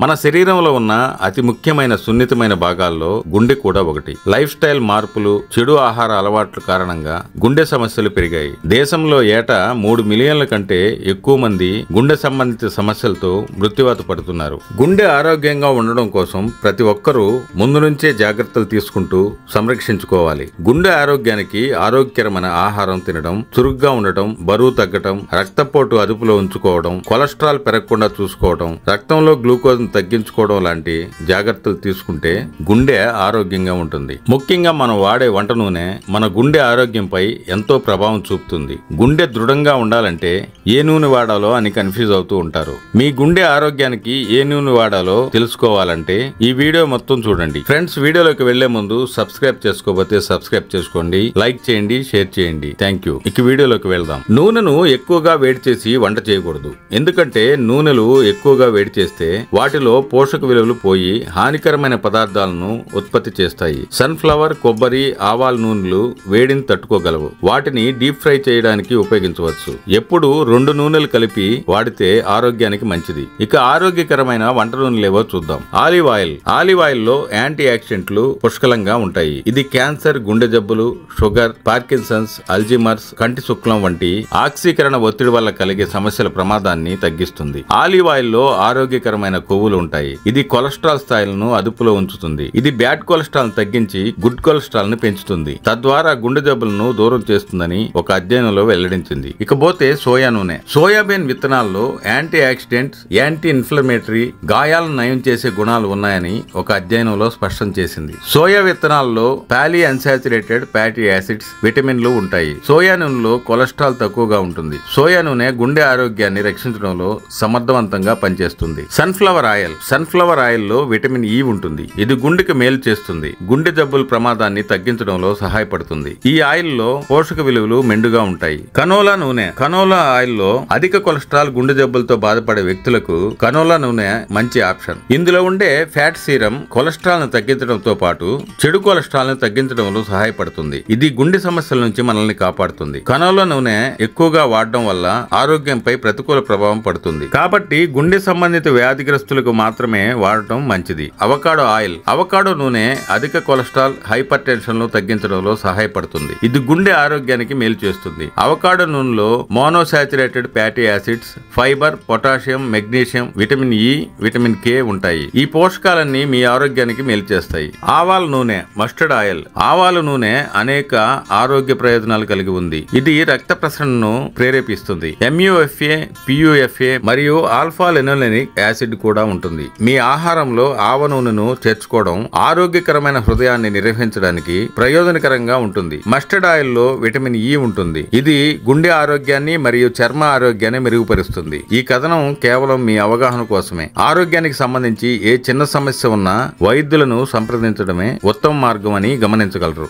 మన శరీరంలో ఉన్న అతి ముఖ్యమైన సున్నితమైన భాగాల్లో గుండె కూడా ఒకటి. లైఫ్ స్టైల్ మార్పులు, చెడు ఆహార అలవాట్ల కారణంగా గుండె సమస్యలు పెరిగాయి. దేశంలో ఏటా 3 మిలియన్ల కంటే ఎక్కువ మంది గుండె సంబంధిత సమస్యలతో మృత్యువాత పడుతున్నారు. గుండె ఆరోగ్యంగా ఉండడం కోసం ప్రతి ఒక్కరూ ముందు నుంచే జాగ్రత్తలు తీసుకుంటూ సంరక్షించుకోవాలి. గుండె ఆరోగ్యానికి ఆరోగ్యకరమైన ఆహారం తినడం, చురుగ్గా ఉండటం, బరువు తగ్గటం, రక్తపోటు అదుపులో ఉంచుకోవడం, కొలెస్ట్రాల్ పెరగకుండా చూసుకోవడం, రక్తంలో గ్లూకోజ్ తగ్గించుకోవడం లాంటి జాగ్రత్తలు తీసుకుంటే గుండె ఆరోగ్యంగా ఉంటుంది. ముఖ్యంగా మనం వాడే వంట నూనె మన గుండె ఆరోగ్యంపై ఎంతో ప్రభావం చూపుతుంది. గుండె దృఢంగా ఉండాలంటే ఏ నూనె వాడాలో అని కన్ఫ్యూజ్ అవుతూ ఉంటారు. మీ గుండె ఆరోగ్యానికి ఏ నూనె వాడాలో తెలుసుకోవాలంటే ఈ వీడియో మొత్తం చూడండి. ఫ్రెండ్స్, వీడియోలోకి వెళ్లే ముందు సబ్స్క్రైబ్ చేసుకోకపోతే సబ్స్క్రైబ్ చేసుకోండి, లైక్ చేయండి, షేర్ చేయండి. Thank you. ఇక వీడియోలోకి వెళ్దాం. నూనెను ఎక్కువగా వేడి చేసి వంట చేయకూడదు. ఎందుకంటే నూనెలు ఎక్కువగా వేడి చేస్తే వాటిలో పోషక విలువలు పోయి హానికరమైన పదార్థాలను ఉత్పత్తి చేస్తాయి. సన్ఫ్లవర్, కొబ్బరి, ఆవాల నూనెలు వేడిని తట్టుకోగలవు. వాటిని డీప్ ఫ్రై చేయడానికి ఉపయోగించవచ్చు. ఎప్పుడు 2 నూనెలు కలిపి వాడితే ఆరోగ్యానికి మంచిది. ఇక ఆరోగ్యకరమైన వంట నూనెలేవో చూద్దాం. Olive oil. ఆలివ్ ఆయిల్ లో యాంటీ ఆక్సిడెంట్లు పుష్కలంగా ఉంటాయి. ఇది క్యాన్సర్, గుండె జబ్బులు, షుగర్, పార్కిన్సన్స్, అల్జీమర్స్, కంటి శుక్లం వంటి ఆక్సీకరణ ఒత్తిడి వల్ల కలిగే సమస్యల ప్రమాదాన్ని తగ్గిస్తుంది. ఆలివ్ ఆయిల్ లో ఆరోగ్యకరమైన కొవ్వులు ఉంటాయి. ఇది కొలెస్ట్రాల్ స్థాయిలను అదుపులో ఉంచుతుంది. ఇది బ్యాడ్ కొలెస్ట్రాల్ తగ్గించి గుడ్ కొలెస్ట్రాల్ ని పెంచుతుంది. తద్వారా గుండె జబ్బులను దూరం చేస్తుందని ఒక అధ్యయనంలో వెల్లడించింది. ఇకపోతే సోయా నూనె. సోయాబీన్ విత్తనాల్లో యాంటీ ఆక్సిడెంట్స్, యాంటీ ఇన్ఫ్లమేటరీ, గాయాలను నయం చేసే గుణాలు ఉన్నాయని ఒక అధ్యయనంలో స్పష్టం చేసింది. సోయా విత్తనాల్లో పాలీ అన్సాచురేటెడ్ ఫ్యాటీ యాసిడ్స్, విటమిన్లు ఉంటాయి. సోయా నూనెలో కొలెస్ట్రాల్ తక్కువగా ఉంటుంది. సోయా నూనె గుండె ఆరోగ్యాన్ని రక్షించడంలో సమర్థవంతంగా పనిచేస్తుంది. Sunflower oil. సన్ఫ్లవర్ ఆయిల్ లో విటమిన్ ఈ ఉంటుంది. ఇది గుండెకి మేలు చేస్తుంది. గుండె జబ్బుల ప్రమాదాన్ని తగ్గించడంలో సహాయపడుతుంది. ఈ ఆయిల్ లో పోషక విలువలు మెండుగా ఉంటాయి. కనోలా నూనె. కనోలా ఆయిల్ లో అధిక కొలెస్ట్రాల్, గుండె జబ్బులతో బాధపడే వ్యక్తులకు కనోలా నూనె మంచి ఆప్షన్. ఇందులో ఉండే ఫ్యాట్ సీరం కొలెస్ట్రాల్ ను తగ్గించడంతో పాటు చెడు కొలెస్ట్రాల్ ను తగ్గించడంలో సహాయపడుతుంది. ఇది గుండె సమస్యల నుంచి మనల్ని కాపాడుతుంది. కనోలా నూనె ఎక్కువగా వాడడం వల్ల ఆరోగ్యంపై ప్రతికూల ప్రభావం పడుతుంది. కాబట్టి గుండె సంబంధిత వ్యాధిగ్రస్తులకు మాత్రమే వాడటం మంచిది. Avocado oil. అవకాడో నూనె అధిక కొలెస్ట్రాల్, హైపర్ టెన్షన్ ను తగ్గించడంలో సహాయపడుతుంది. ఇది గుండె ఆరోగ్యానికి మేలు చేస్తుంది. అవకాడో నూనెలో monounsaturated fatty acids, fibre, potassium, magnesium, vitamin E, vitamin K ఉంటాయి. ఈ పోషకాలన్నీ మీ ఆరోగ్యానికి మేలు చేస్తాయి. ఆవాల నూనె. Mustard oil. ఆవాల నూనె అనేక ఆరోగ్య ప్రయోజనాలు కలిగి ఉంది. ఇది రక్త ప్రసరణను ప్రేరేపిస్తుంది. MUFA, PUFA మరియు ఆల్ఫా లెనోలెనిక్ యాసిడ్ కూడా ఉంటుంది. మీ ఆహారంలో ఆవ నూనెను చేర్చుకోవడం ఆరోగ్యకరమైన హృదయాన్ని నిర్వహించడానికి ప్రయోజనకరంగా ఉంటుంది. మస్టర్డ్ ఆయిల్ లో విటమిన్ ఈ ఉంటుంది. ఇది గుండె ఆరోగ్యాన్ని మరియు చర్మ ఆరోగ్యాన్ని మెరుగుపరుస్తుంది. ఈ కథనం కేవలం మీ అవగాహన కోసమే. ఆరోగ్యానికి సంబంధించి ఏ చిన్న సమస్య ఉన్నా వైద్యులను సంప్రదించడమే ఉత్తమ మార్గం అని గమనించగలరు.